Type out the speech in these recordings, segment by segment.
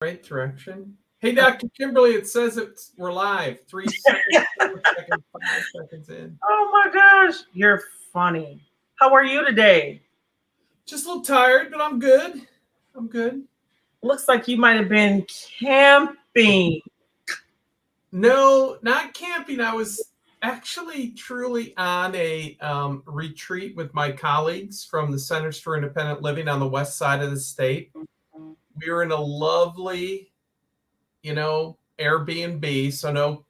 Right direction. Hey, Dr. Kimberly, it says we're live. 3 seconds, 4 seconds, 5 seconds in. Oh my gosh, you're funny. How are you today? Just a little tired, but I'm good. I'm good. Looks like you might have been camping. No, not camping. I was actually truly on a retreat with my colleagues from the Centers for Independent Living on the west side of the state. We were in a lovely, Airbnb. So no,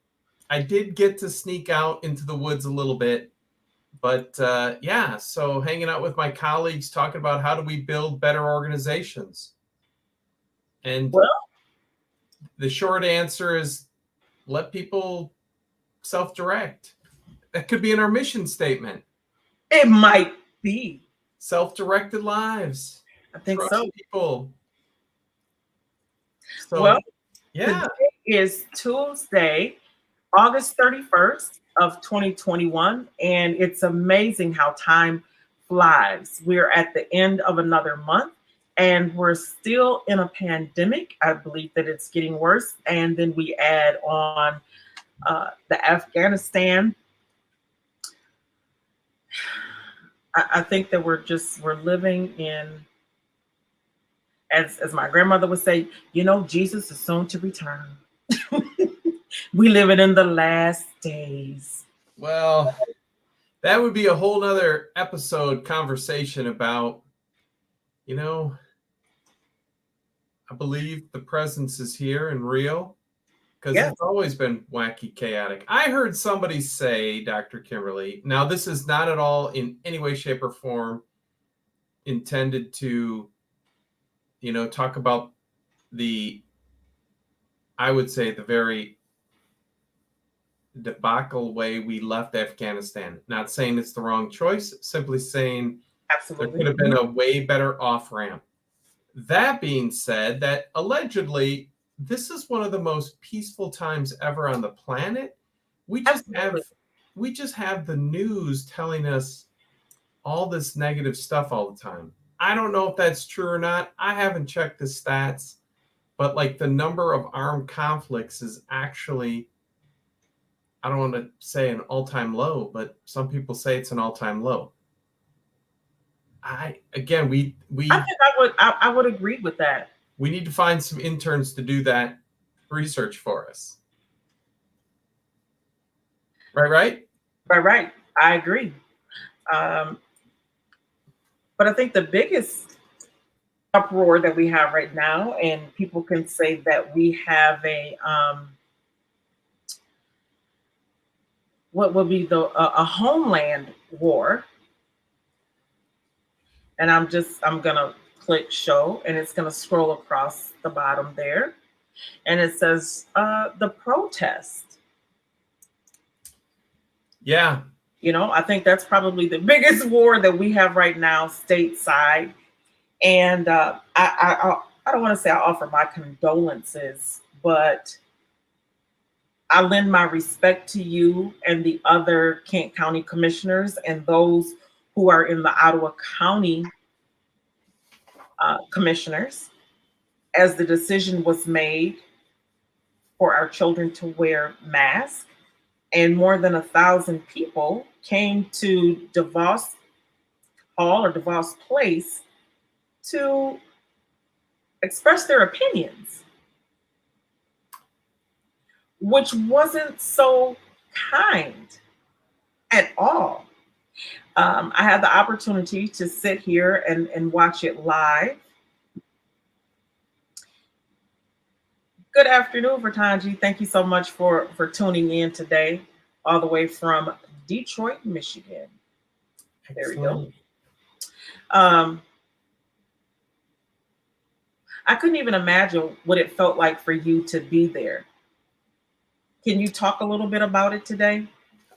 I did get to sneak out into the woods a little bit. But yeah, so hanging out with my colleagues, talking about how do we build better organizations. And Well, the short answer is let people self-direct. That could be in our mission statement. it might be. Self-directed lives. I think Trust so. people. So Well, yeah. today is Tuesday, August 31st of 2021, and it's amazing how time flies. We're at the end of another month and we're still in a pandemic. I believe that it's getting worse. And then we add on the Afghanistan. I think that we're living in, as my grandmother would say, Jesus is soon to return. We live it in the last days. Well, that would be a whole nother episode conversation about, I believe the presence is here and real. Because it's always been wacky, chaotic. I heard somebody say, Dr. Kimberly, now this is not at all in any way, shape, or form intended to, talk about I would say, the very debacle way we left Afghanistan. Not saying it's the wrong choice, simply saying Absolutely. There could have been a way better off-ramp. That being said, that allegedly, this is one of the most peaceful times ever on the planet. We just have the news telling us all this negative stuff all the time. I don't know if that's true or not. I haven't checked the stats, but like the number of armed conflicts is actually, I don't want to say an all-time low, but some people say it's an all-time low. I think I would agree with that. We need to find some interns to do that research for us. Right. I agree. But I think the biggest uproar that we have right now, and people can say that we have a what would be a homeland war. And I'm gonna click show, and it's gonna scroll across the bottom there, and it says the protest. Yeah. I think that's probably the biggest war that we have right now stateside. And I don't want to say I offer my condolences, but I lend my respect to you and the other Kent County commissioners and those who are in the Ottawa County commissioners, as the decision was made for our children to wear masks. And more than 1,000 people came to DeVos Hall or DeVos Place to express their opinions, which wasn't so kind at all. I had the opportunity to sit here and watch it live. Good afternoon, Vertanji. Thank you so much for tuning in today, all the way from Detroit, Michigan. There we go. I couldn't even imagine what it felt like for you to be there. Can you talk a little bit about it today?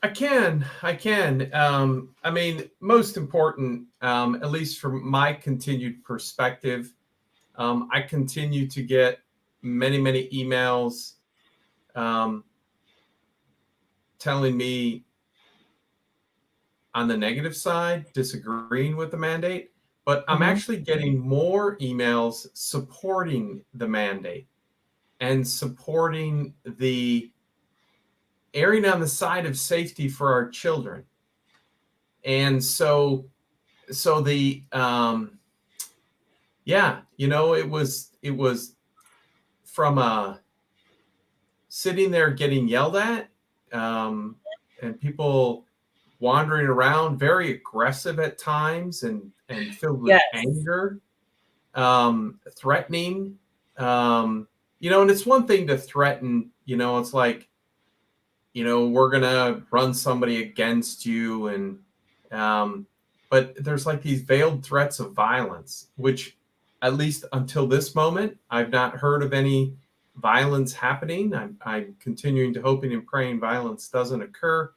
I can. I mean, most important, at least from my continued perspective, I continue to get many emails telling me on the negative side, disagreeing with the mandate, but I'm actually getting more emails supporting the mandate. and supporting the erring on the side of safety for our children. And so the yeah, it was from sitting there getting yelled at, and people wandering around, very aggressive at times, and filled with Yes. anger, threatening. And it's one thing to threaten. It's like, we're gonna run somebody against you, and but there's like these veiled threats of violence, which, at least until this moment, I've not heard of any violence happening. I'm continuing to hoping and praying violence doesn't occur.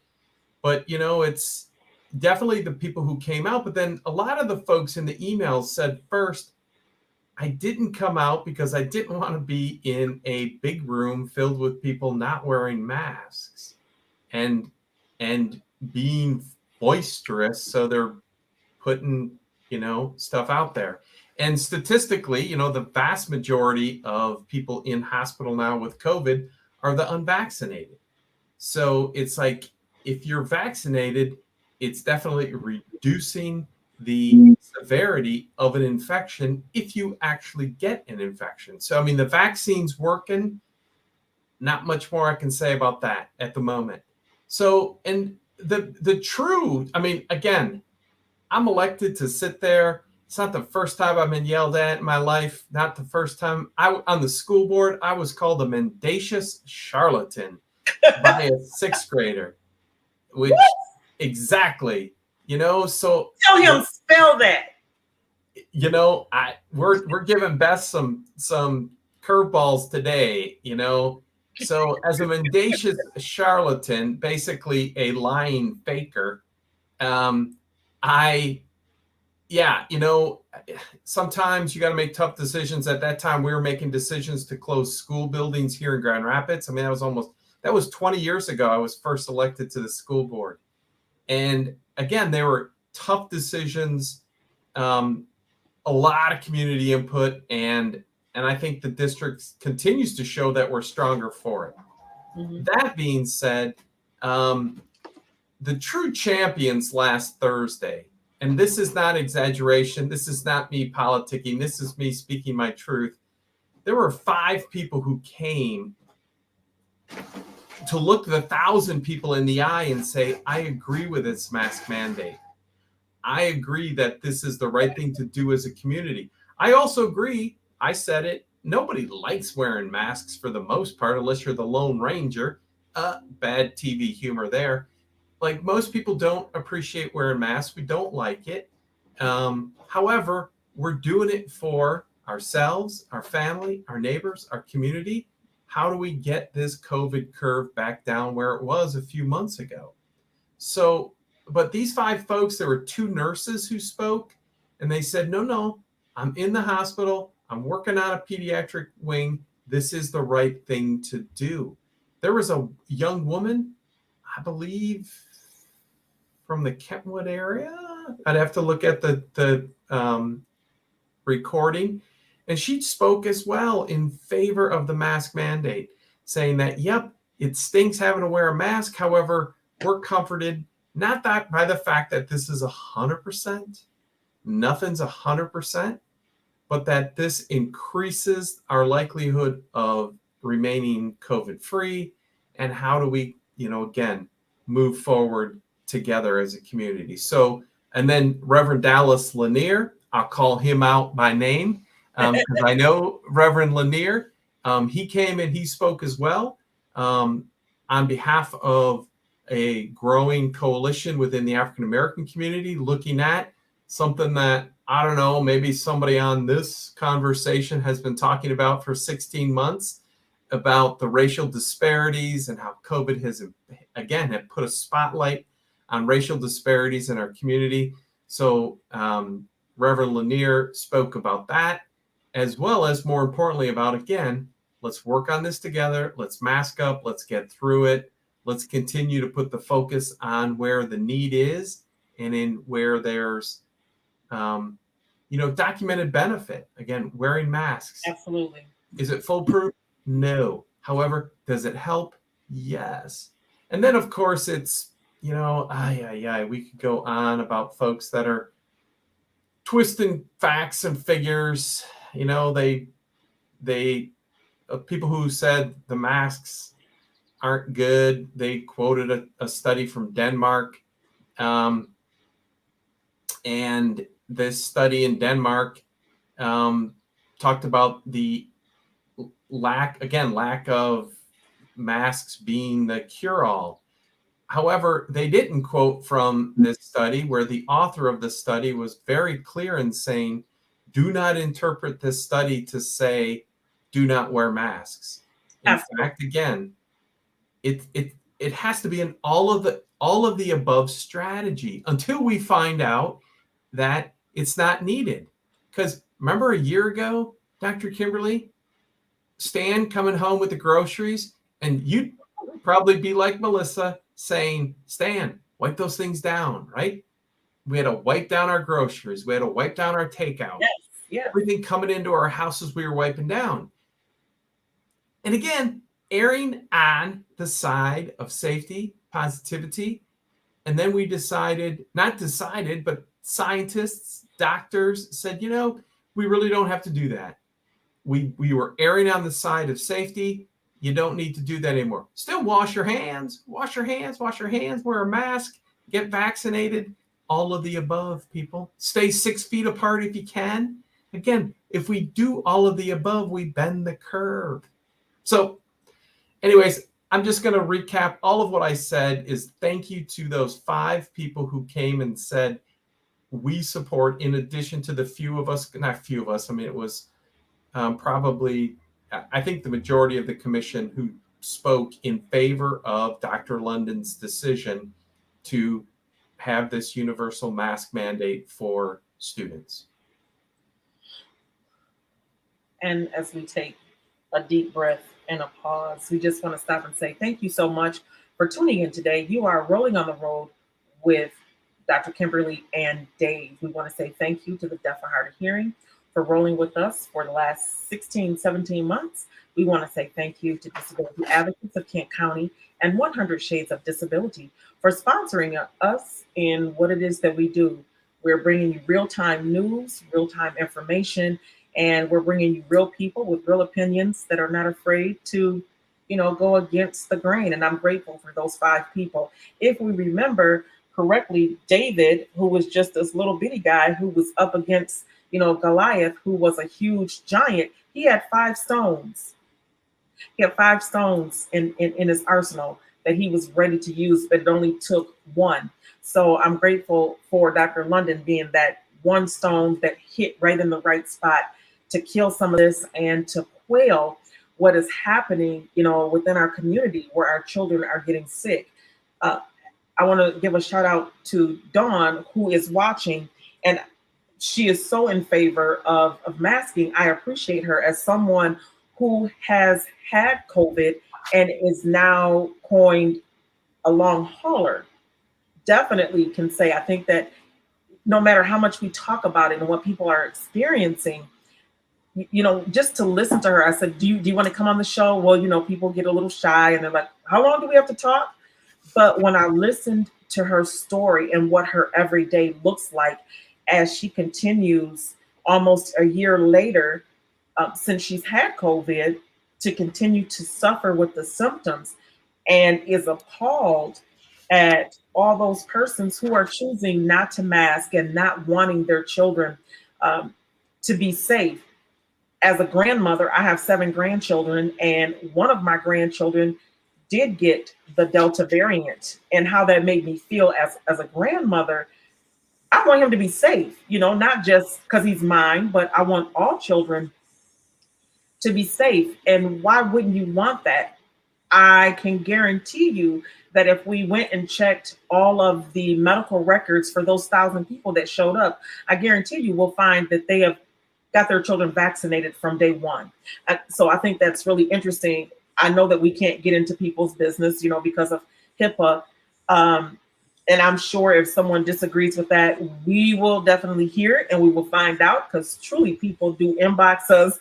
But it's definitely the people who came out. But then a lot of the folks in the emails said, first, I didn't come out because I didn't want to be in a big room filled with people not wearing masks and being boisterous. So they're putting, stuff out there. And statistically, the vast majority of people in hospital now with COVID are the unvaccinated. So it's like, if you're vaccinated, it's definitely reducing the severity of an infection if you actually get an infection. So, I mean, the vaccine's working. Not much more I can say about that at the moment. So, and the true, I mean, again, I'm elected to sit there. It's not the first time I've been yelled at in my life. Not the first time. On the school board, I was called a mendacious charlatan by a sixth grader, which exactly, so Tell him spell that. we're giving Beth some curveballs today, So as a mendacious charlatan, basically a lying faker, I yeah, sometimes you got to make tough decisions. At that time, we were making decisions to close school buildings here in Grand Rapids. I mean, that was 20 years ago. I was first elected to the school board. And again, they were tough decisions, a lot of community input, and I think the district continues to show that we're stronger for it. Mm-hmm. That being said, the true champions last Thursday, and this is not exaggeration, this is not me politicking, this is me speaking my truth. There were 5 people who came to look the 1,000 people in the eye and say, I agree with this mask mandate. I agree that this is the right thing to do as a community. I also agree, I said it, nobody likes wearing masks for the most part, unless you're the Lone Ranger. Bad TV humor there. Like, most people don't appreciate wearing masks. We don't like it. However, we're doing it for ourselves, our family, our neighbors, our community. How do we get this COVID curve back down where it was a few months ago? So, but these 5 folks, there were 2 nurses who spoke, and they said, no, I'm in the hospital. I'm working on a pediatric wing. This is the right thing to do. There was a young woman, I believe, from the Kentwood area. I'd have to look at the recording. And she spoke as well in favor of the mask mandate, saying that, yep, it stinks having to wear a mask. However, we're comforted not that by the fact that this is 100%, nothing's 100%, but that this increases our likelihood of remaining COVID-free. And how do we, again, move forward together as a community? So, and then Reverend Dallas Lanier, I'll call him out by name, because I know Reverend Lanier. He came and he spoke as well, on behalf of a growing coalition within the African American community, looking at something that, I don't know, maybe somebody on this conversation has been talking about for 16 months, about the racial disparities and how COVID has, again, had put a spotlight on racial disparities in our community. So Reverend Lanier spoke about that, as well as, more importantly, about, again, let's work on this together. Let's mask up. Let's get through it. Let's continue to put the focus on where the need is, and in where there's, documented benefit. Again, wearing masks. Absolutely. Is it foolproof? No. However, does it help? Yes. And then, of course, it's, we could go on about folks that are twisting facts and figures. They people who said the masks aren't good. They quoted a study from Denmark. And this study in Denmark talked about the lack of masks being the cure-all. However, they didn't quote from this study, where the author of the study was very clear in saying, do not interpret this study to say, do not wear masks. In Absolutely. fact, again, it has to be an all of the above strategy until we find out that it's not needed. Because remember a year ago, Dr. Kimberly, Stan coming home with the groceries, and you'd probably be like Melissa saying, Stan, wipe those things down, right? We had to wipe down our groceries. We had to wipe down our takeout. Yes, yes. Everything coming into our houses, we were wiping down. And again, erring on the side of safety, positivity. And then we not decided, but scientists, doctors said, we really don't have to do that. We were erring on the side of safety. You don't need to do that anymore. Still wash your hands, wear a mask, get vaccinated, all of the above, people. Stay 6 feet apart if you can. Again, if we do all of the above, we bend the curve. So anyways, I'm just going to recap all of what I said. Is thank you to those 5 people who came and said, we support, in addition to the not few of us, I mean, it was probably, I think the majority of the commission who spoke in favor of Dr. London's decision to have this universal mask mandate for students. And as we take a deep breath and a pause, we just want to stop and say thank you so much for tuning in today. You are rolling on the road with Dr. Kimberly and Dave. We want to say thank you to the Deaf and Hard of Hearing for rolling with us for the last 16, 17 months. We want to say thank you to Disability Advocates of Kent County and 100 Shades of Disability for sponsoring us in what it is that we do. We're bringing you real-time news, real-time information, and we're bringing you real people with real opinions that are not afraid to, go against the grain. And I'm grateful for those 5 people. If we remember correctly, David, who was just this little bitty guy who was up against, Goliath, who was a huge giant, he had 5 stones. He had 5 stones in his arsenal that he was ready to use, but it only took 1. So I'm grateful for Dr. London being that 1 stone that hit right in the right spot to kill some of this and to quell what is happening, within our community where our children are getting sick. I want to give a shout out to Dawn, who is watching, and she is so in favor of masking. I appreciate her as someone who has had COVID and is now coined a long hauler. Definitely can say, I think that no matter how much we talk about it and what people are experiencing, just to listen to her, I said, do you want to come on the show? Well, people get a little shy and they're like, how long do we have to talk? But when I listened to her story and what her everyday looks like as she continues almost a year later, since she's had COVID, to continue to suffer with the symptoms, and is appalled at all those persons who are choosing not to mask and not wanting their children to be safe. As a grandmother, I have 7 grandchildren, and one of my grandchildren did get the Delta variant, and how that made me feel as a grandmother. I want him to be safe, not just because he's mine, but I want all children to be safe. And why wouldn't you want that? I can guarantee you that if we went and checked all of the medical records for those 1,000 people that showed up, I guarantee you we'll find that they have got their children vaccinated from day 1. So I think that's really interesting. I know that we can't get into people's business, because of HIPAA. And I'm sure if someone disagrees with that, we will definitely hear it and we will find out, because truly people do inbox us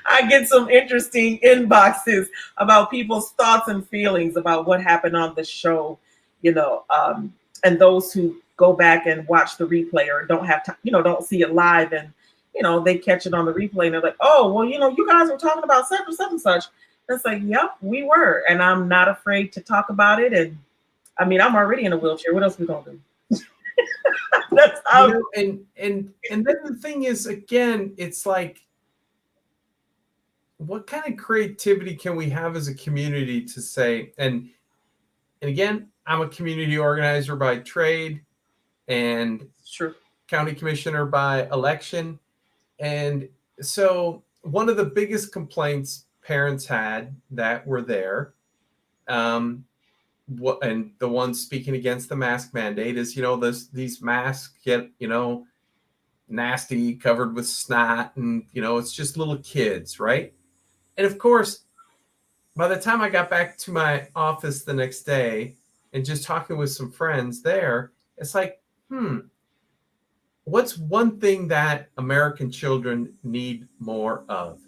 I get some interesting inboxes about people's thoughts and feelings about what happened on the show, you know, and those who go back and watch the replay or don't have time, don't see it live, and they catch it on the replay and they're like, oh, well, you guys were talking about such and such and such. And it's like, yep, we were, and I'm not afraid to talk about it. And I mean, I'm already in a wheelchair. What else we gonna do? That's how. And then the thing is, again, it's like, what kind of creativity can we have as a community to say, and again, I'm a community organizer by trade and True. county commissioner by election. And so one of the biggest complaints parents had that were there, and the ones speaking against the mask mandate is, these masks get, nasty, covered with snot, and, it's just little kids, right? And of course, by the time I got back to my office the next day and just talking with some friends there, it's like, what's one thing that American children need more of?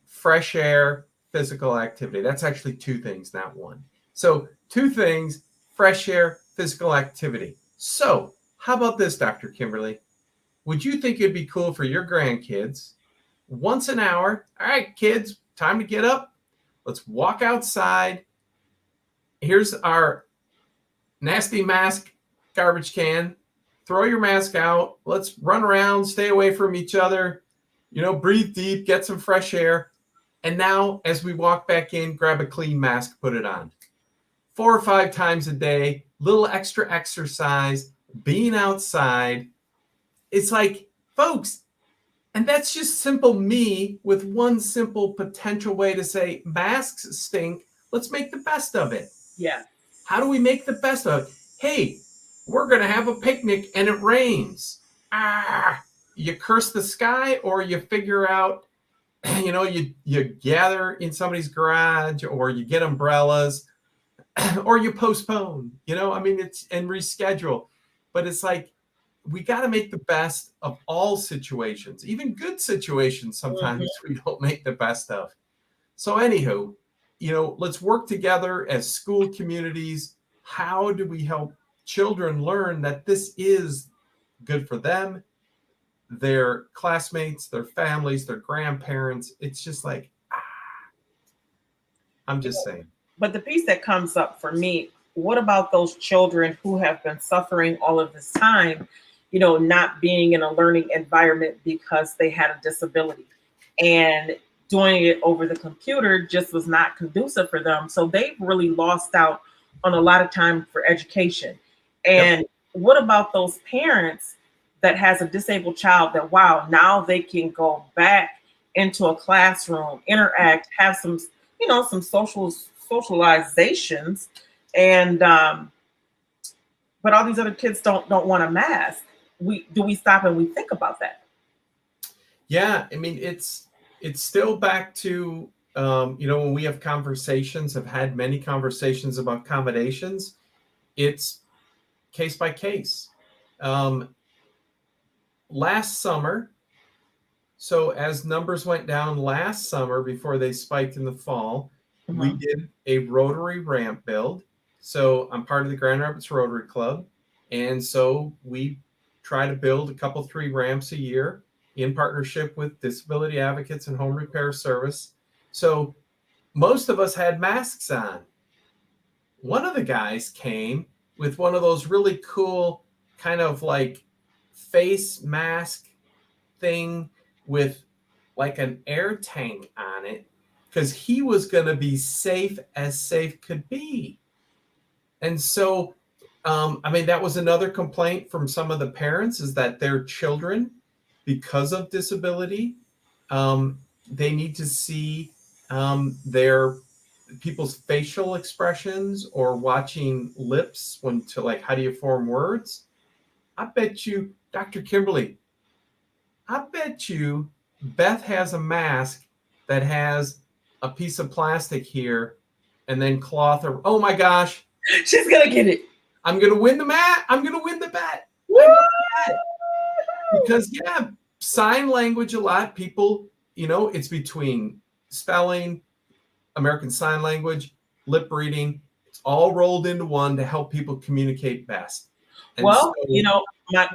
Fresh air, physical activity. That's actually two things, not one. So 2 things, fresh air, physical activity. So how about this, Dr. Kimberly? Would you think it'd be cool for your grandkids once an hour? All right, kids, time to get up. Let's walk outside. Here's our nasty mask garbage can. Throw your mask out. Let's run around, stay away from each other, breathe deep, get some fresh air. And now, as we walk back in, grab a clean mask, put it on. 4 or 5 times a day, little extra exercise, being outside. It's like, folks, and that's just simple me with one simple potential way to say masks stink. Let's make the best of it. Yeah. How do we make the best of it? Hey, we're going to have a picnic and it rains. You curse the sky, or you figure out, you gather in somebody's garage, or you get umbrellas, or you postpone, it's and reschedule. But it's like, we got to make the best of all situations, even good situations. Sometimes we don't make the best of. So anywho, let's work together as school communities. How do we help children learn that this is good for them, their classmates, their families, their grandparents? It's just like, I'm just saying. But the piece that comes up for me, what about those children who have been suffering all of this time, not being in a learning environment because they had a disability, and doing it over the computer just was not conducive for them. So they've really lost out on a lot of time for education. And what about those parents that has a disabled child that, wow, now they can go back into a classroom, interact, have some, some socializations, and but all these other kids don't want a mask. Do we stop and we think about that? Yeah, I mean, it's still back to when we have conversations, have had many conversations about accommodations. It's case by case. Last summer, so as numbers went down last summer before they spiked in the fall, we did a Rotary ramp build. So I'm part of the Grand Rapids Rotary Club. And so we try to build a couple, 3 ramps a year in partnership with disability advocates and home repair service. So most of us had masks on. One of the guys came with one of those really cool kind of like face mask thing with like an air tank on it, because he was going to be safe as safe could be. And so, that was another complaint from some of the parents, is that their children, because of disability, they need to see their people's facial expressions or watching lips how do you form words? I bet you, Dr. Kimberly, Beth has a mask that has a piece of plastic here and then cloth. Oh my gosh. She's going to get it. I'm going to win the bet. Because sign language, a lot of people, it's between spelling, American Sign Language, lip reading. It's all rolled into one to help people communicate best. And Well, so,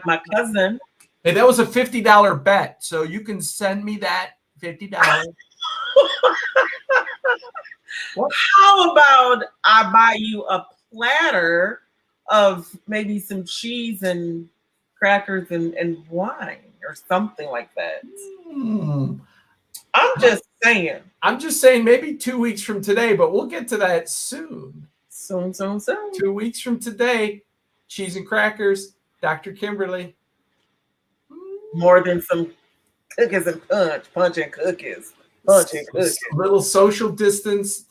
my cousin. hey, that was a $50 bet. So you can send me that $50. How about I buy you a platter of maybe some cheese and crackers and wine or something like that? Hmm. I'm just saying. I'm just saying maybe 2 weeks from today, but we'll get to that soon. Soon. 2 weeks from today, cheese and crackers, Dr. Kimberly. More than some cookies and punch and cookies. Punch and cookies. A little social distance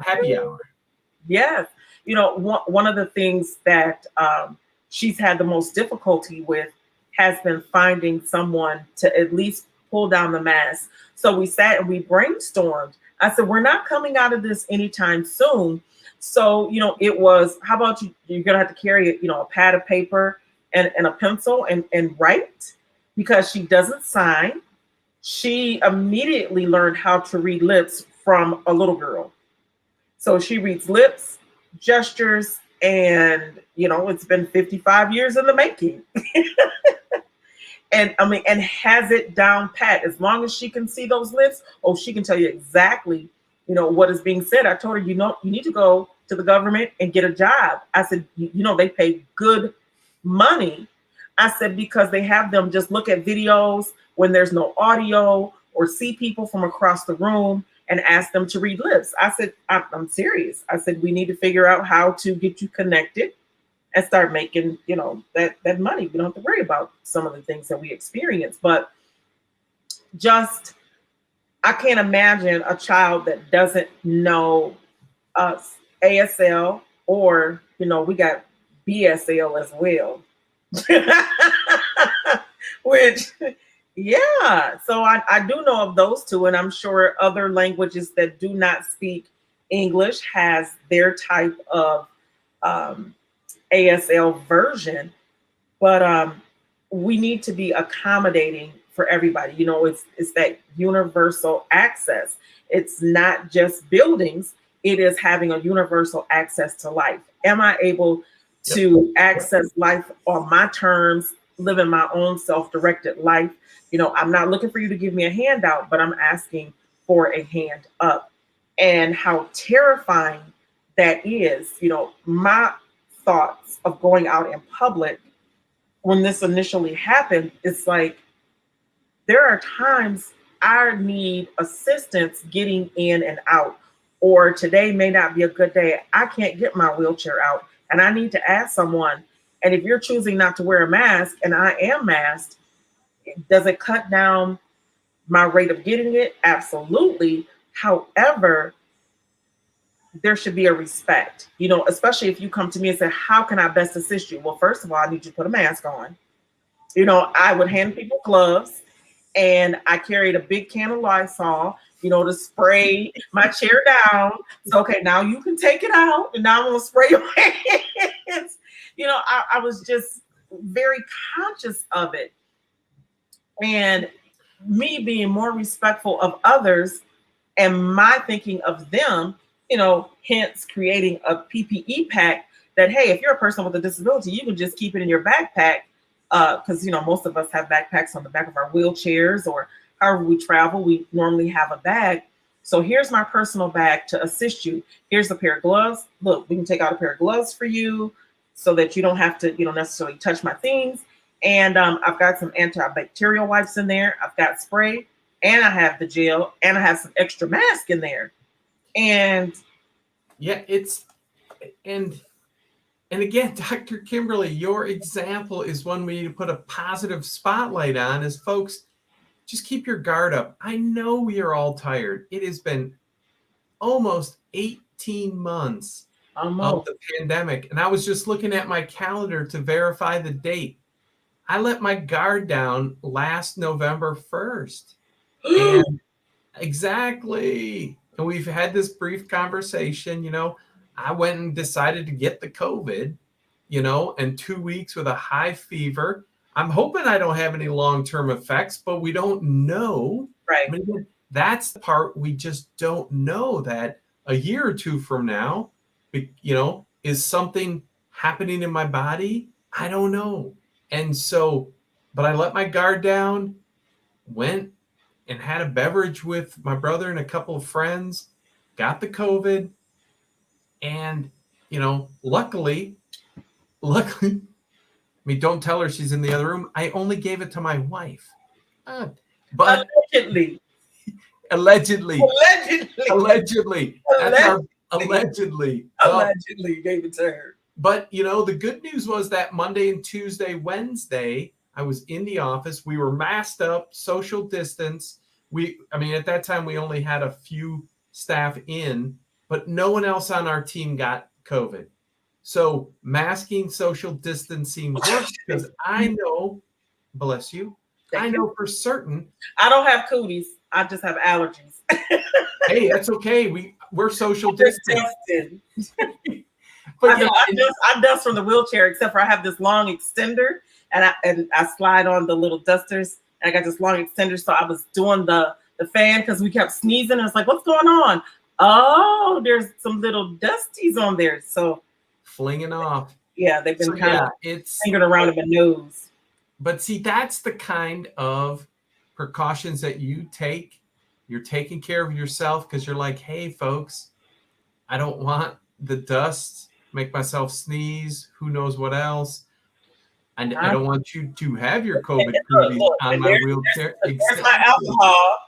happy hour. Yes. One of the things that she's had the most difficulty with has been finding someone to at least pull down the mask. So we sat and we brainstormed. I said, we're not coming out of this anytime soon. So, it was, how about you're going to have to carry, a pad of paper and a pencil and write, because she doesn't sign. She immediately learned how to read lips from a little girl. So she reads lips, gestures, and it's been 55 years in the making. and has it down pat. As long as she can see those lips, she can tell you exactly, what is being said. I told her, you need to go to the government and get a job. I said, they pay good money. I said, because they have them just look at videos when there's no audio, or see people from across the room and ask them to read lips. I said, I'm serious. I said, we need to figure out how to get you connected and start making, that money. We don't have to worry about some of the things that we experience, but I can't imagine a child that doesn't know ASL, or, we got BSL as well, which, yeah. So I do know of those two, and I'm sure other languages that do not speak English has their type of ASL version, but we need to be accommodating for everybody. It's that universal access. It's not just buildings. It is having a universal access to life. Am I able to access life on my terms, living my own self-directed life? I'm not looking for you to give me a handout, but I'm asking for a hand up. And how terrifying that is. My thoughts of going out in public when this initially happened, it's like, there are times I need assistance getting in and out, or today may not be a good day. I can't get my wheelchair out and I need to ask someone. And if you're choosing not to wear a mask and I am masked, does it cut down my rate of getting it? Absolutely. However, there should be a respect, especially if you come to me and say, how can I best assist you? Well, first of all, I need you to put a mask on. I would hand people gloves, and I carried a big can of Lysol, to spray my chair down. So, okay, now you can take it out, and now I'm going to spray your hands. I was just very conscious of it. And me being more respectful of others and my thinking of them, hence creating a PPE pack that, hey, if you're a person with a disability, you can just keep it in your backpack, because, most of us have backpacks on the back of our wheelchairs, or however we travel, we normally have a bag. So here's my personal bag to assist you. Here's a pair of gloves. Look, we can take out a pair of gloves for you so that you don't have to, necessarily touch my things. And I've got some antibacterial wipes in there. I've got spray, and I have the gel, and I have some extra mask in there. And yeah, and again, Dr. Kimberly, your example is one we need to put a positive spotlight on, is folks, just keep your guard up. I know we are all tired. It has been almost 18 months of the pandemic. And I was just looking at my calendar to verify the date. I let my guard down last November 1st. And exactly. And we've had this brief conversation. I went and decided to get the COVID, and 2 weeks with a high fever. I'm hoping I don't have any long-term effects, but we don't know. Right. I mean, again, that's the part we just don't know, that a year or two from now, is something happening in my body? I don't know. And so, but I let my guard down, went and had a beverage with my brother and a couple of friends, got the COVID, and luckily, I mean, don't tell her, she's in the other room. I only gave it to my wife. But Allegedly. allegedly, Allegedly. that's our Allegedly. allegedly. Allegedly gave it to her. But the good news was that Monday and Tuesday, Wednesday, I was in the office. We were masked up, social distance. At that time, we only had a few staff in, but no one else on our team got COVID. So masking, social distancing works, because I know, bless you, I know for certain. I don't have cooties. I just have allergies. Hey, that's okay. We're social distancing. But I dust from the wheelchair, except for I have this long extender, and I slide on the little dusters, and I got this long extender. So I was doing the fan because we kept sneezing. And I was like, "What's going on?" Oh, there's some little dusties on there. So flinging off. Yeah, they've been it's fingering around in my nose. But see, that's the kind of precautions that you take. You're taking care of yourself because you're like, hey, folks, I don't want the dust, make myself sneeze, who knows what else. And I don't want you to have your COVID cooties on my wheelchair. There's my alcohol.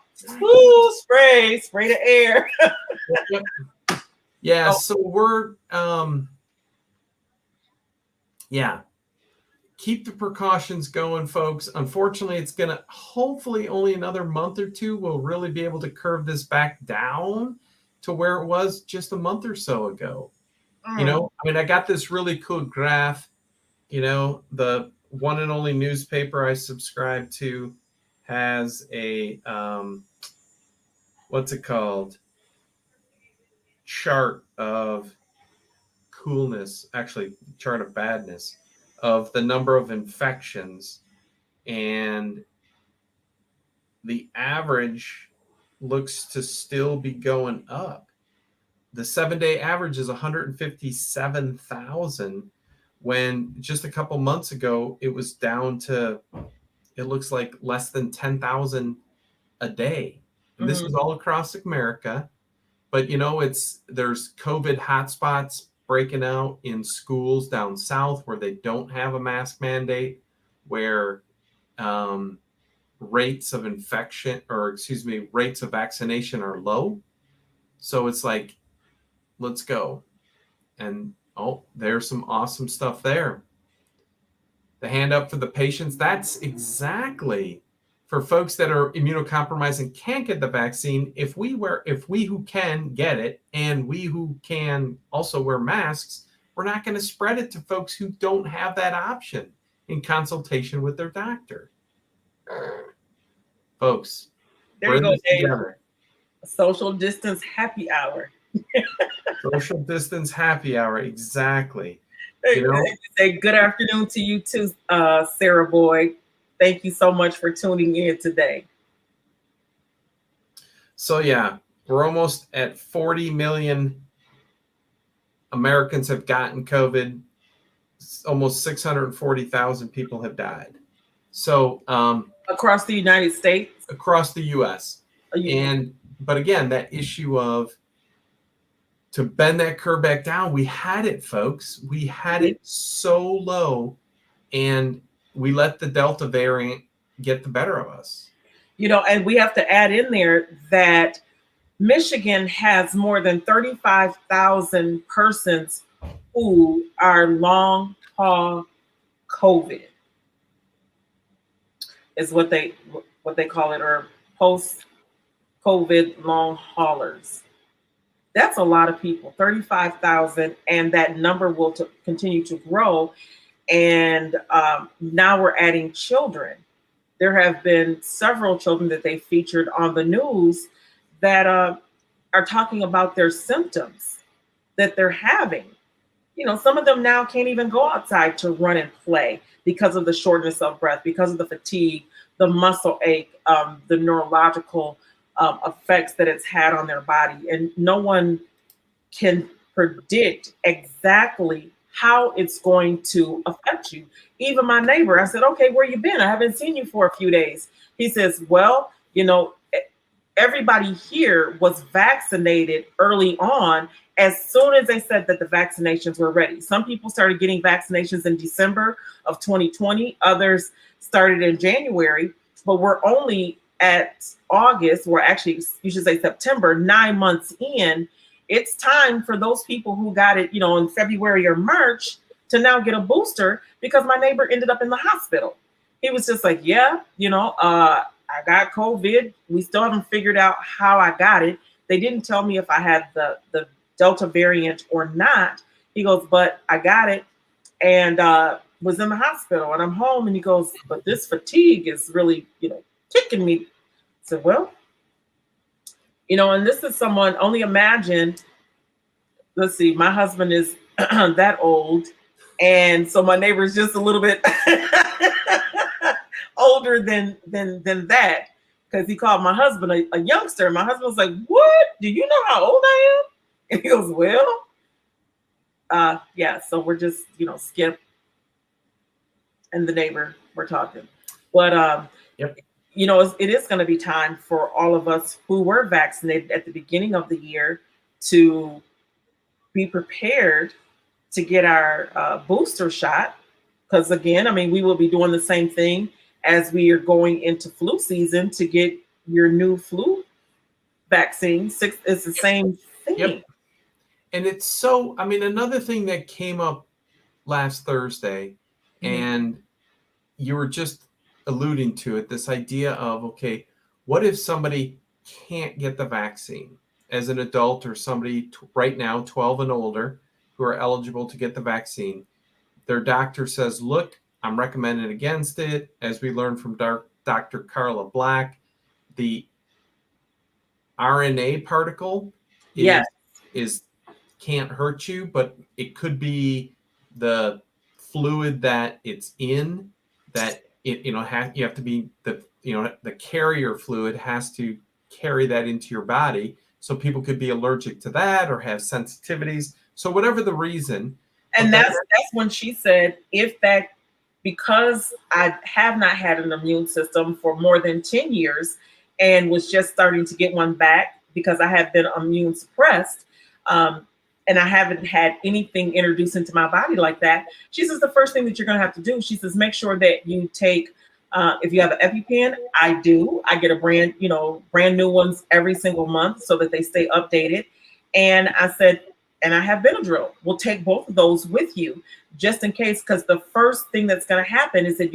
Woo, spray the air. Yeah, so we're keep the precautions going, folks. Unfortunately, it's gonna hopefully only another month or two we'll really be able to curve this back down to where it was just a month or so ago. I got this really cool graph. The one and only newspaper I subscribe to has a what's it called? Chart of coolness, actually chart of badness, of the number of infections, and the average looks to still be going up. The 7-day average is 157,000, when just a couple months ago it was down to, it looks like, less than 10,000 a day. And this is all across America. But there's COVID hotspots breaking out in schools down south where they don't have a mask mandate, where rates of vaccination are low. So it's like, let's go. And there's some awesome stuff there. The hand up for the patients, that's exactly for folks that are immunocompromised and can't get the vaccine. If we who can get it, and we who can also wear masks, we're not going to spread it to folks who don't have that option in consultation with their doctor. Folks, there you go, Dave. Social distance happy hour. Social distance happy hour, exactly. Say good afternoon to you too, Sarah Boyd. Thank you so much for tuning in today. So yeah, we're almost at 40 million Americans have gotten COVID. Almost 640,000 people have died. So across the United States, across the U.S. But again, that issue of, to bend that curve back down, we had it, folks. We had it so low, and we let the Delta variant get the better of us. And we have to add in there that Michigan has more than 35,000 persons who are long haul COVID, is what they call it, or post COVID long haulers. That's a lot of people, 35,000, and that number will continue to grow. And now we're adding children. There have been several children that they featured on the news that are talking about their symptoms that they're having. Some of them now can't even go outside to run and play because of the shortness of breath, because of the fatigue, the muscle ache, the neurological effects that it's had on their body. And no one can predict exactly how it's going to affect you. Even my neighbor, I said, okay, where you been? I haven't seen you for a few days. He says, well, everybody here was vaccinated early on as soon as they said that the vaccinations were ready. Some people started getting vaccinations in December of 2020. Others started in January, but we're only at August, or actually you should say September, 9 months in. It's time for those people who got it, in February or March to now get a booster, because my neighbor ended up in the hospital. He was just like, yeah, I got COVID. We still haven't figured out how I got it. They didn't tell me if I had the Delta variant or not. He goes, but I got it and was in the hospital, and I'm home. And he goes, but this fatigue is really, kicking me. I said, well, and this is someone, only imagine, let's see, my husband is that old. And so my neighbor is just a little bit older than that, because he called my husband a youngster. My husband was like, what? Do you know how old I am? And he goes, well, yeah, so we're just, Skip and the neighbor, we're talking. But, Yep. It is going to be time for all of us who were vaccinated at the beginning of the year to be prepared to get our booster shot. Because again, we will be doing the same thing as we are going into flu season to get your new flu vaccine. It's the same thing. Yep. And it's so, another thing that came up last Thursday, and you were just alluding to it, this idea of, okay, what if somebody can't get the vaccine as an adult, or somebody right now 12 and older who are eligible to get the vaccine? Their doctor says, look, I'm recommending against it. As we learned from Dr. Carla Black, the RNA particle is can't hurt you, but it could be the fluid that it's in, that you have to be the carrier fluid has to carry that into your body. So people could be allergic to that or have sensitivities. So whatever the reason. And that's when she said, because I have not had an immune system for more than 10 years and was just starting to get one back because I have been immune suppressed, and I haven't had anything introduced into my body like that. She says the first thing that you're going to have to do, she says, make sure that you take, if you have an EpiPen, I do. I get a brand new ones every single month so that they stay updated. And I said, and I have Benadryl. We'll take both of those with you just in case, because the first thing that's going to happen is that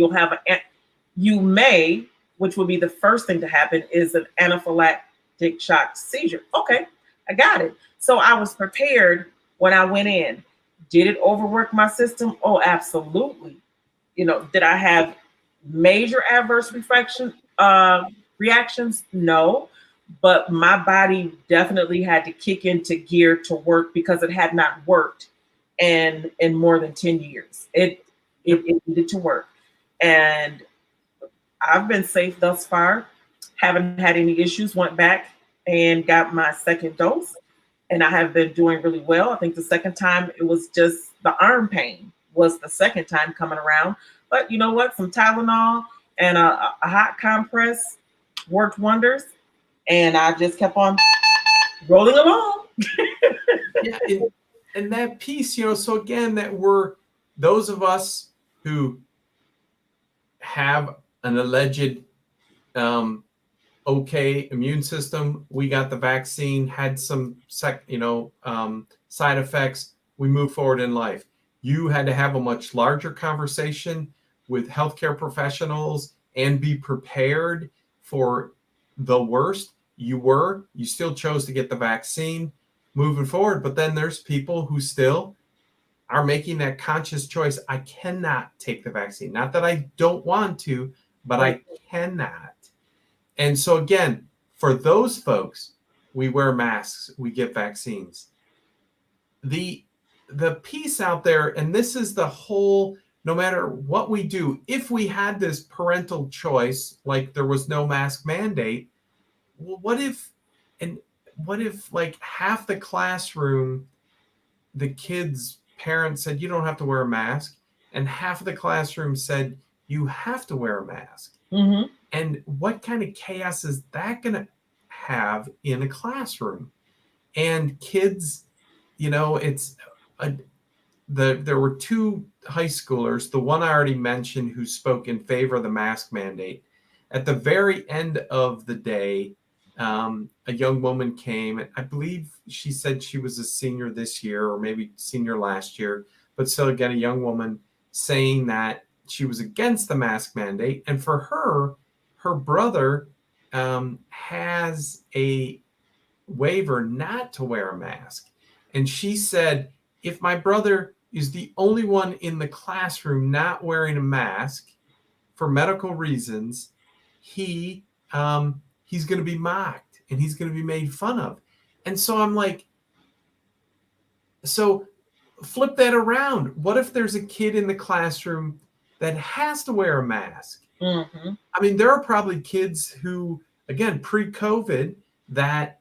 which would be the first thing to happen, is an anaphylactic shock seizure. Okay, I got it. So I was prepared when I went in. Did it overwork my system? Oh, absolutely. Did I have major adverse reactions? No. But my body definitely had to kick into gear to work, because it had not worked in more than 10 years. It needed to work. And I've been safe thus far. Haven't had any issues. Went back and got my second dose, and I have been doing really well. I think the second time it was just the arm pain was the second time coming around. But you know what? Some Tylenol and a hot compress worked wonders. And I just kept on rolling along. Yeah, and that piece, so again, that we're those of us who have an alleged okay immune system, we got the vaccine, had some side effects, we move forward in life. You had to have a much larger conversation with healthcare professionals and be prepared for the worst. You still chose to get the vaccine moving forward, but then there's people who still are making that conscious choice. I cannot take the vaccine. Not that I don't want to, but I cannot. And so again, for those folks, we wear masks, we get vaccines. The piece out there, and this is the whole no matter what we do, if we had this parental choice, like there was no mask mandate, well, what if like half the classroom, the kids' parents said you don't have to wear a mask, and half of the classroom said you have to wear a mask? Mm-hmm. And what kind of chaos is that going to have in a classroom? And kids, it's there were two high schoolers, the one I already mentioned, who spoke in favor of the mask mandate. At the very end of the day, a young woman came, and I believe she said she was a senior this year or maybe senior last year, but still, again, a young woman saying that she was against the mask mandate. And for her brother has a waiver not to wear a mask. And she said, if my brother is the only one in the classroom not wearing a mask for medical reasons, he's going to be mocked and he's going to be made fun of. And so I'm like, so flip that around. What if there's a kid in the classroom that has to wear a mask? Mm-hmm. I mean, there are probably kids who, again, pre-COVID, that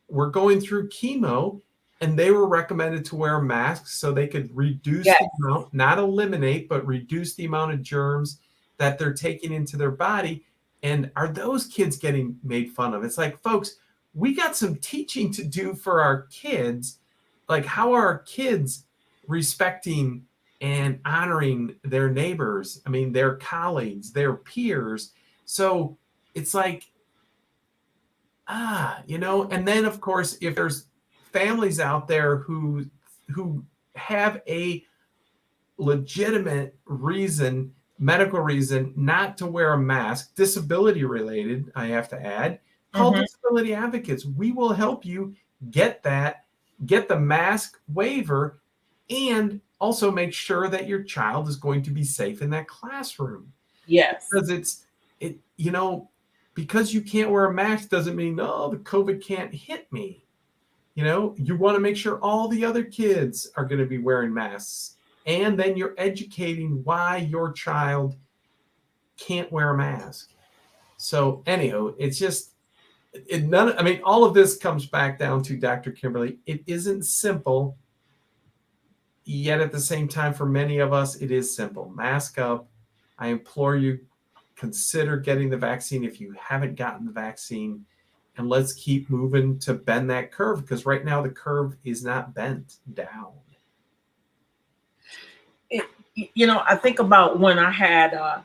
were going through chemo and they were recommended to wear masks so they could reduce Yes. the amount, not eliminate, but reduce the amount of germs that they're taking into their body. And are those kids getting made fun of? It's like, folks, we got some teaching to do for our kids. Like, how are our kids respecting and honoring their neighbors? I mean, their colleagues, their peers. So it's like, and then of course, if there's families out there who have a legitimate reason, medical reason, not to wear a mask, disability related, I have to add, call disability advocates. We will help you get the mask waiver, and also make sure that your child is going to be safe in that classroom. Yes. Because because you can't wear a mask doesn't mean, oh, the COVID can't hit me. You want to make sure all the other kids are going to be wearing masks. And then you're educating why your child can't wear a mask. So anyhow, it's just, all of this comes back down to, Dr. Kimberly, it isn't simple. Yet at the same time, for many of us, it is simple. Mask up. I implore you, consider getting the vaccine if you haven't gotten the vaccine, and let's keep moving to bend that curve, because right now the curve is not bent down. I think about when I had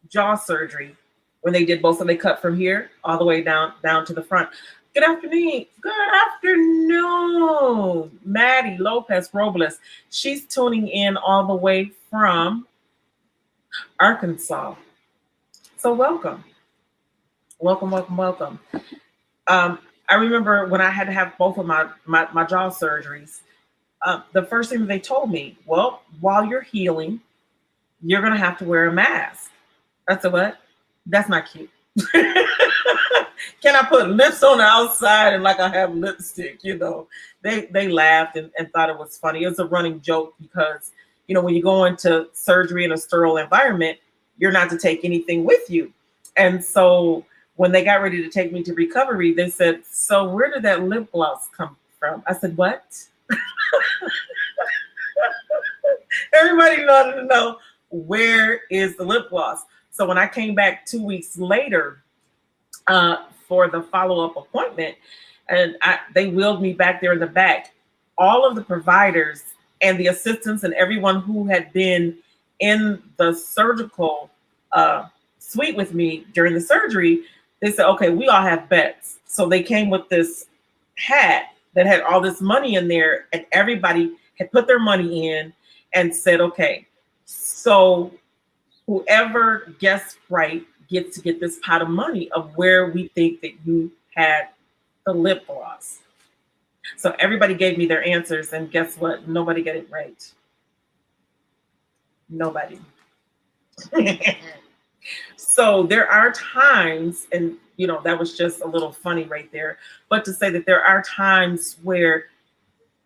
jaw surgery, when they did both, so they cut from here all the way down to the front. Good afternoon. Good afternoon. Maddie Lopez Robles. She's tuning in all the way from Arkansas. So welcome. Welcome. I remember when I had to have both of my jaw surgeries, the first thing that they told me, well, while you're healing, you're going to have to wear a mask. I said, what? That's not cute. Can I put lips on the outside and like I have lipstick? They laughed and thought it was funny. It was a running joke because, when you go into surgery in a sterile environment, you're not to take anything with you. And so when they got ready to take me to recovery, they said, so where did that lip gloss come from? I said, what? Everybody wanted to know, where is the lip gloss? So when I came back 2 weeks later for the follow-up appointment, and they wheeled me back there in the back, all of the providers and the assistants and everyone who had been in the surgical suite with me during the surgery, they said, okay, we all have bets. So they came with this hat that had all this money in there, and everybody had put their money in and said, okay, so whoever guessed right gets to get this pot of money of where we think that you had the lip gloss. So everybody gave me their answers, and guess what? Nobody got it right. Nobody. So there are times, and that was just a little funny right there, but to say that there are times where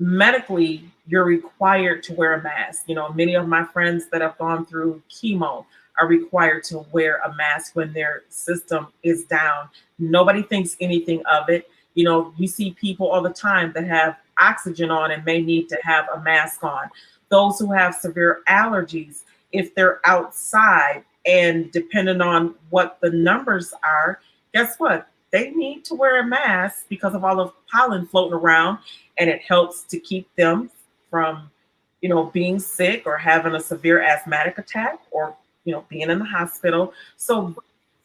medically, you're required to wear a mask. Many of my friends that have gone through chemo are required to wear a mask when their system is down. Nobody thinks anything of it. You see people all the time that have oxygen on and may need to have a mask on. Those who have severe allergies, if they're outside and depending on what the numbers are, guess what? They need to wear a mask because of all the pollen floating around, and it helps to keep them from, being sick or having a severe asthmatic attack or, being in the hospital. So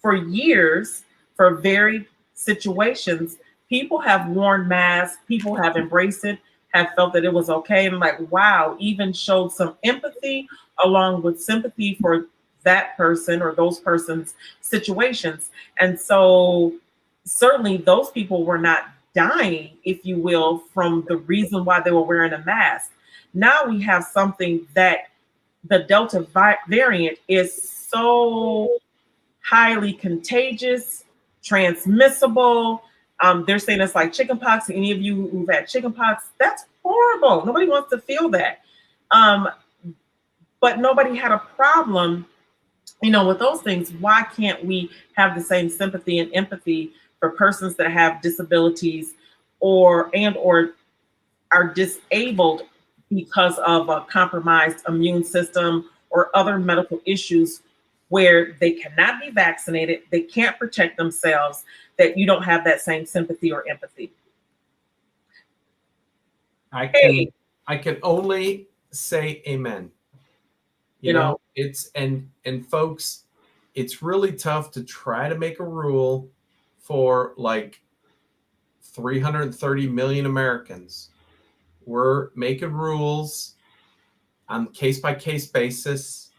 for years, for varied situations, people have worn masks, people have embraced it, have felt that it was okay, and like, wow, even showed some empathy along with sympathy for that person or those persons' situations. And so certainly those people were not dying, if you will, from the reason why they were wearing a mask. Now we have something that the Delta variant is so highly contagious, transmissible. They're saying it's like chickenpox. Any of you who've had chickenpox, that's horrible. Nobody wants to feel that. But nobody had a problem, with those things. Why can't we have the same sympathy and empathy for persons that have disabilities or are disabled because of a compromised immune system or other medical issues where they cannot be vaccinated, they can't protect themselves, that you don't have that same sympathy or empathy? I can only say amen. It's and folks, it's really tough to try to make a rule for like 330 million Americans. We're making rules on case by case basis.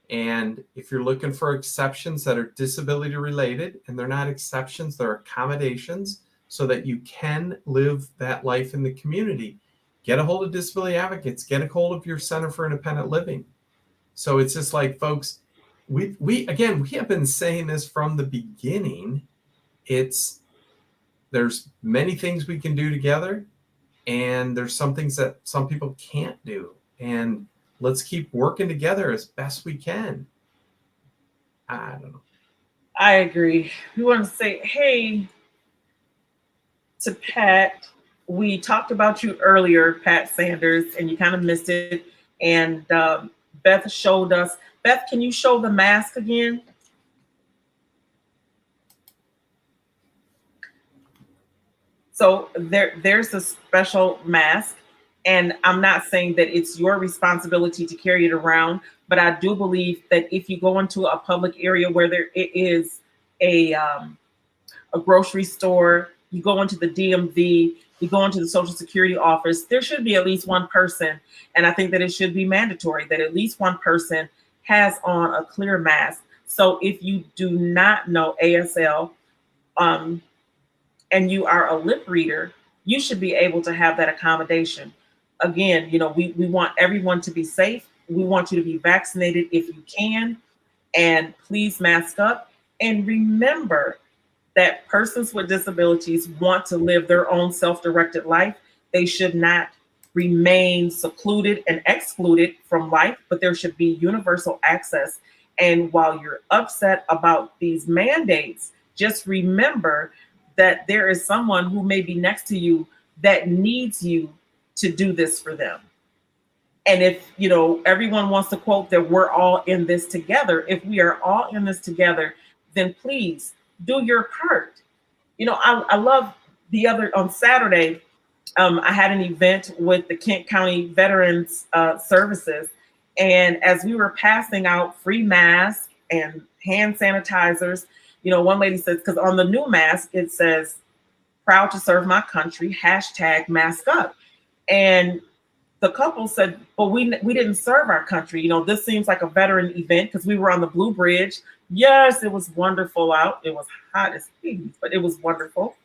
And if you're looking for exceptions that are disability related, and they're not exceptions, they're accommodations so that you can live that life in the community, get a hold of disability advocates, get a hold of your Center for Independent Living. So it's just like, folks, we have been saying this from the beginning. There's many things we can do together, and there's some things that some people can't do. And let's keep working together as best we can. I don't know. I agree. We want to say, hey, to Pat, we talked about you earlier, Pat Sanders, and you kind of missed it. And Beth showed us. Beth, can you show the mask again? So there's a special mask, and I'm not saying that it's your responsibility to carry it around, but I do believe that if you go into a public area where there is a grocery store, you go into the DMV, you go into the Social Security office, there should be at least one person, and I think that it should be mandatory that at least one person has on a clear mask. So if you do not know ASL, and you are a lip reader, you should be able to have that accommodation. Again, we want everyone to be safe. We want you to be vaccinated if you can, and please mask up. And remember that persons with disabilities want to live their own self-directed life. They should not remain secluded and excluded from life, but there should be universal access. And while you're upset about these mandates, just remember that there is someone who may be next to you that needs you to do this for them. And if, everyone wants to quote that we're all in this together, if we are all in this together, then please do your part. I love on Saturday, I had an event with the Kent County Veterans Services. And as we were passing out free masks and hand sanitizers, one lady says, because on the new mask, it says, proud to serve my country, #mask up. And the couple said, but we didn't serve our country. This seems like a veteran event because we were on the Blue Bridge. Yes, it was wonderful out. It was hot as peas, but it was wonderful.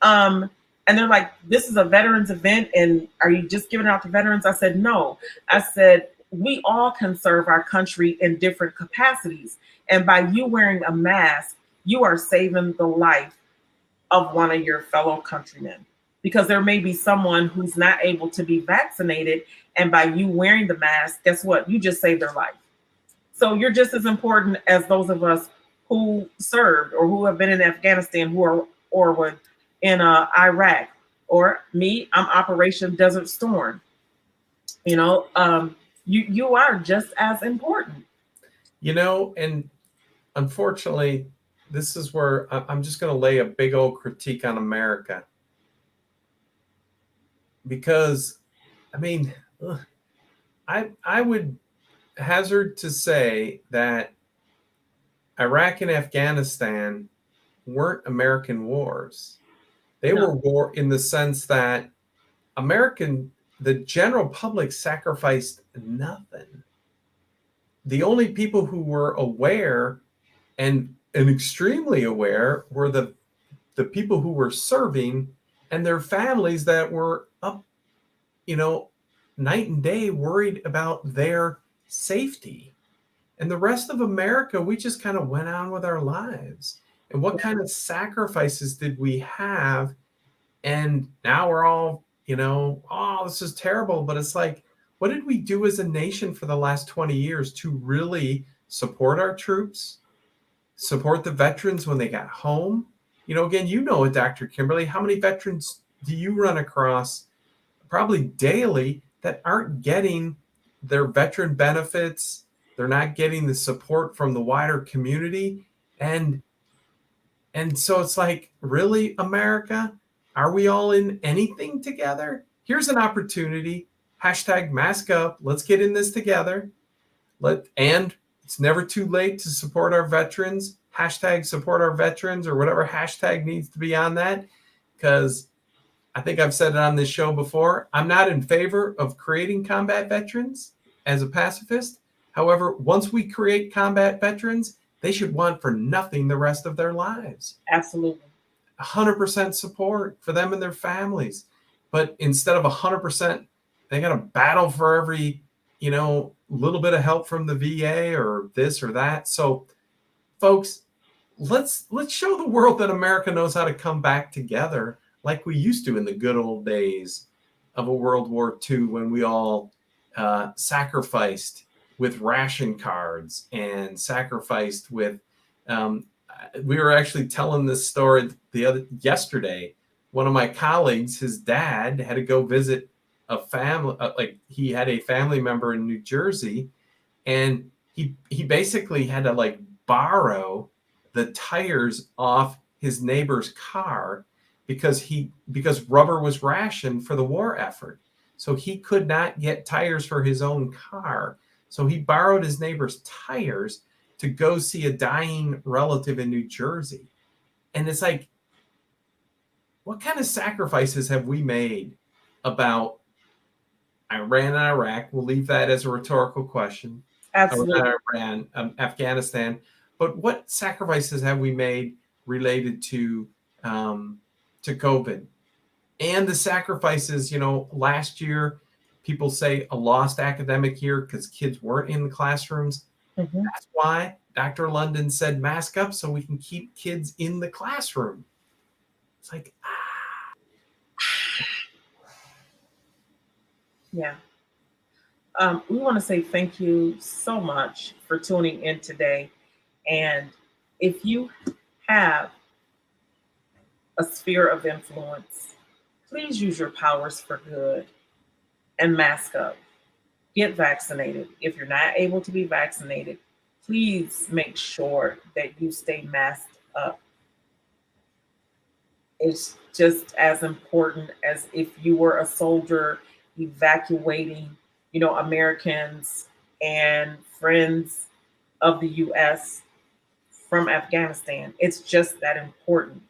And they're like, this is a veterans event, and are you just giving it out to veterans? I said, no. I said, we all can serve our country in different capacities. And by you wearing a mask, you are saving the life of one of your fellow countrymen. because there may be someone who's not able to be vaccinated. And by you wearing the mask, guess what? You just saved their life. So you're just as important as those of us who served or who have been in Afghanistan, who are or were in Iraq, or me. I'm Operation Desert Storm. You know, you are just as important. And unfortunately, this is where I'm just going to lay a big old critique on America, because I mean, I would hazard to say that Iraq and Afghanistan weren't American wars. They No. were war in the sense that the general public sacrificed nothing. The only people who were aware and extremely aware were the people who were serving and their families that were up, you know, night and day worried about their safety. And the rest of America, we just kind of went on with our lives. And what kind of sacrifices did we have? And now we're all, oh, this is terrible. But it's like, what did we do as a nation for the last 20 years to really support our troops, support the veterans when they got home? Again, it, Dr. Kimberly, how many veterans do you run across probably daily that aren't getting their veteran benefits? They're not getting the support from the wider community. And so it's like, really, America? Are we all in anything together? Here's an opportunity. Hashtag mask up. Let's get in this together. And it's never too late to support our veterans. Hashtag support our veterans, or whatever hashtag needs to be on that. Because I think I've said it on this show before, I'm not in favor of creating combat veterans as a pacifist. However, once we create combat veterans, they should want for nothing the rest of their lives. Absolutely. 100% support for them and their families. But instead of 100%, they got to battle for every, little bit of help from the VA or this or that. So, folks, let's show the world that America knows how to come back together like we used to in the good old days of a World War II, when we all sacrificed with ration cards and sacrificed with. We were actually telling this story yesterday. One of my colleagues, his dad had to go visit a family, he had a family member in New Jersey, and he basically had to borrow the tires off his neighbor's car because rubber was rationed for the war effort. So he could not get tires for his own car. So he borrowed his neighbor's tires to go see a dying relative in New Jersey. And it's like, what kind of sacrifices have we made about Iran and Iraq? We'll leave that as a rhetorical question. Absolutely. Iran, Afghanistan. But what sacrifices have we made related to COVID? And the sacrifices, last year, people say a lost academic year because kids weren't in the classrooms. Mm-hmm. That's why Dr. London said mask up, so we can keep kids in the classroom. It's like, Yeah. We want to say thank you so much for tuning in today. And if you have a sphere of influence, please use your powers for good and mask up. Get vaccinated. If you're not able to be vaccinated, please make sure that you stay masked up. It's just as important as if you were a soldier evacuating, Americans and friends of the U.S. from Afghanistan. It's just that important.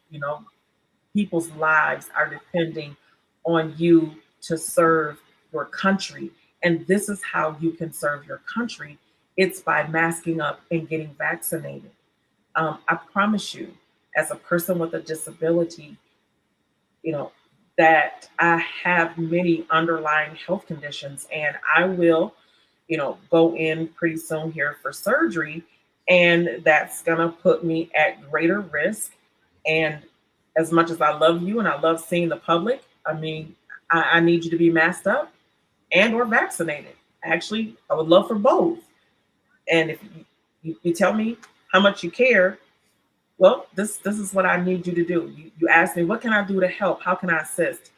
People's lives are depending on you to serve your country. And this is how you can serve your country. It's by masking up and getting vaccinated. I promise you, as a person with a disability, that I have many underlying health conditions, and I will, go in pretty soon here for surgery, and that's going to put me at greater risk. And as much as I love you and I love seeing the public, I mean, I need you to be masked up and or vaccinated. Actually, I would love for both. And if you tell me how much you care, well, this is what I need you to do. You ask me, what can I do to help? How can I assist?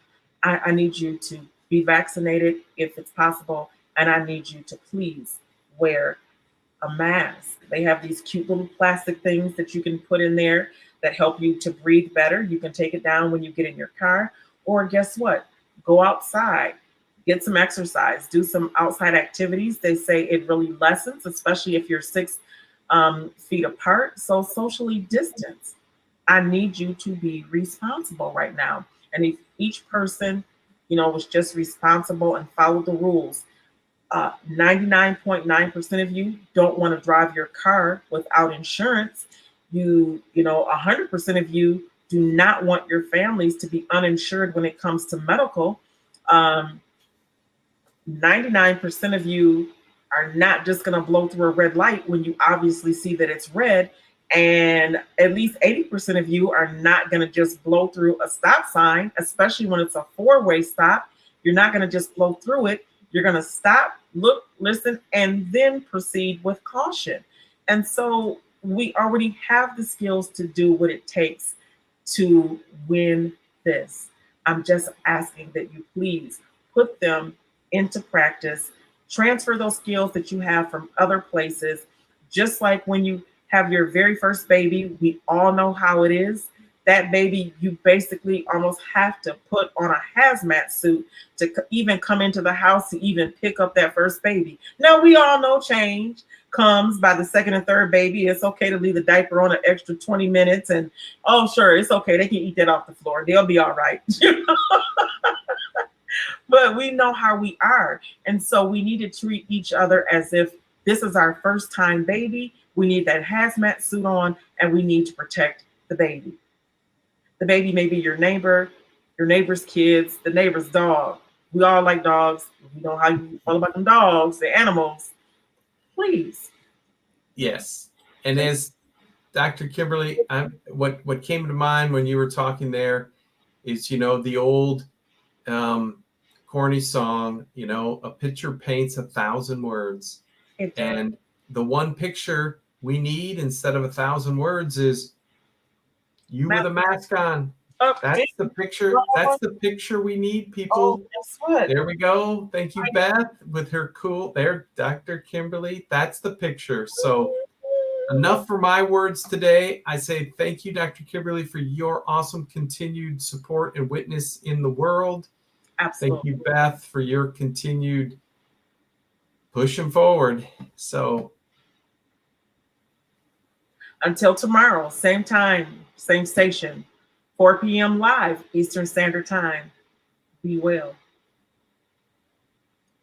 I need you to be vaccinated if it's possible, and I need you to please wear a mask. They have these cute little plastic things that you can put in there that help you to breathe better. You can take it down when you get in your car, or guess what? Go outside, get some exercise, do some outside activities. They say it really lessens, especially if you're 6 feet apart. So socially distance. I need you to be responsible right now. And if each person, was just responsible and followed the rules, 99.9% of you don't want to drive your car without insurance. 100% of you do not want your families to be uninsured when it comes to medical. 99% of you are not just going to blow through a red light when you obviously see that it's red. And at least 80% of you are not going to just blow through a stop sign, especially when it's a four-way stop. You're not going to just blow through it. You're going to stop, look, listen, and then proceed with caution. And so we already have the skills to do what it takes to win this. I'm just asking that you please put them into practice, transfer those skills that you have from other places. Just like when you have your very first baby, we all know how it is. That baby, you basically almost have to put on a hazmat suit to even come into the house to even pick up that first baby. Now, we all know change comes by the second and third baby. It's okay to leave the diaper on an extra 20 minutes. And, oh, sure, it's okay. They can eat that off the floor. They'll be all right. But we know how we are. And so we need to treat each other as if this is our first time baby. We need that hazmat suit on, and we need to protect the baby. The baby may be your neighbor, your neighbor's kids, the neighbor's dog. We all like dogs. We know how you feel about them dogs, the animals. Please. Yes. And as Dr. Kimberly, what came to mind when you were talking there is, the old corny song, a picture paints 1,000 words. And the one picture we need instead of 1,000 words is you with a mask on. That's the picture. That's the picture we need, people. Guess what? There we go. Thank you, Beth, with her cool. There, Dr. Kimberly. That's the picture. So enough for my words today. I say thank you, Dr. Kimberly, for your awesome continued support and witness in the world. Absolutely. Thank you, Beth, for your continued pushing forward. So until tomorrow, same time, same station, 4 p.m. live, Eastern Standard Time. Be well.